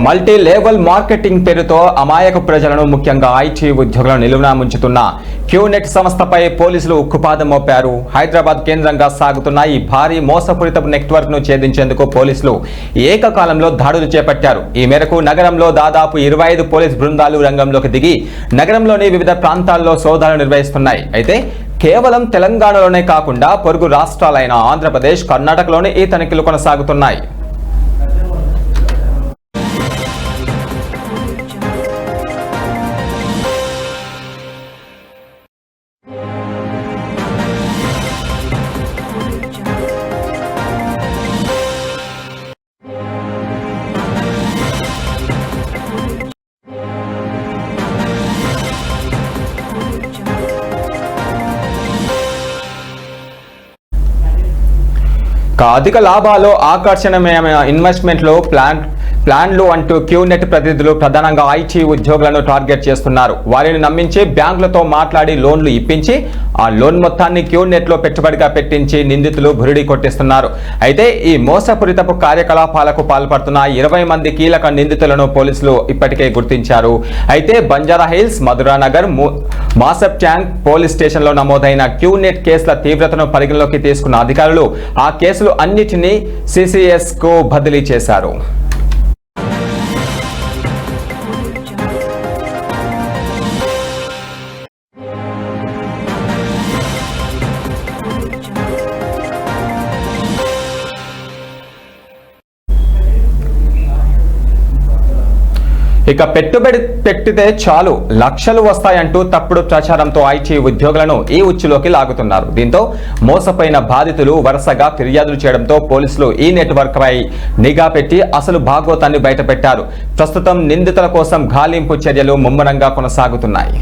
Multi level marketing పేరుతో అమాయక ప్రజలను ముఖ్యంగా ఐటీ ఉద్యోగులను నిలువునా ముంచుతున్న క్యూనెట్ సంస్థపై పోలీసులు ఉక్కుపాదం మోపారు. హైదరాబాద్ కేంద్రంగా సాగుతున్న ఈ భారీ మోసపూరిత నెట్వర్క్ ను ఛేదించేందుకు పోలీసులు ఏకకాలంలో దాడులు చేపట్టారు. ఈ మేరకు నగరంలో దాదాపు 25 పోలీస్ బృందాలు రంగంలోకి దిగి నగరంలోని వివిధ ప్రాంతాల్లో సోదాలు నిర్వహిస్తున్నాయి. అయితే కేవలం తెలంగాణలోనే కాకుండా పొరుగు రాష్ట్రాలైన ఆంధ్రప్రదేశ్, కర్ణాటకలోనే ఈ తనిఖీలు కొనసాగుతున్నాయి. అధిక లాభాలు, ఆకర్షణీయమైన ఇన్వెస్ట్మెంట్లు, ప్లాన్లు అంటూ క్యూనెట్ ప్రతినిధులు ప్రధానంగా ఐటీ ఉద్యోగులను టార్గెట్ చేస్తున్నారు. వారిని నమ్మించి బ్యాంకులతో మాట్లాడి లోన్లు ఇప్పించి ఆ లోన్ మొత్తాన్ని క్యూనెట్లో పెట్టుబడిగా పెట్టించి నిందితులు బురిడి కొట్టిస్తున్నారు. అయితే ఈ మోసపూరితపు కార్యకలాపాలకు పాల్పడుతున్న 20 మంది కీలక నిందితులను పోలీసులు ఇప్పటికే గుర్తించారు. అయితే Banjara hills, Madhuranagar, మాసప్ tank police స్టేషన్లో నమోదైన క్యూనెట్ కేసుల తీవ్రతను పరిగణలోకి తీసుకున్న అధికారులు ఆ కేసులు అన్నిటినీ సిసిఎస్ కు బదిలీ చేశారు. ఇక పెట్టుబడి పెట్టితే చాలు లక్షలు వస్తాయంటూ తప్పుడు ప్రచారంతో ఐటీ ఉద్యోగులను ఈ ఉచ్చులోకి లాగుతున్నారు. దీంతో మోసపోయిన బాధితులు వరుసగా ఫిర్యాదులు చేయడంతో పోలీసులు ఈ నెట్వర్క్ పై నిఘా పెట్టి అసలు భాగోతాన్ని బయటపెట్టారు. ప్రస్తుతం నిందితుల కోసం గాలింపు చర్యలు ముమ్మరంగా కొనసాగుతున్నాయి.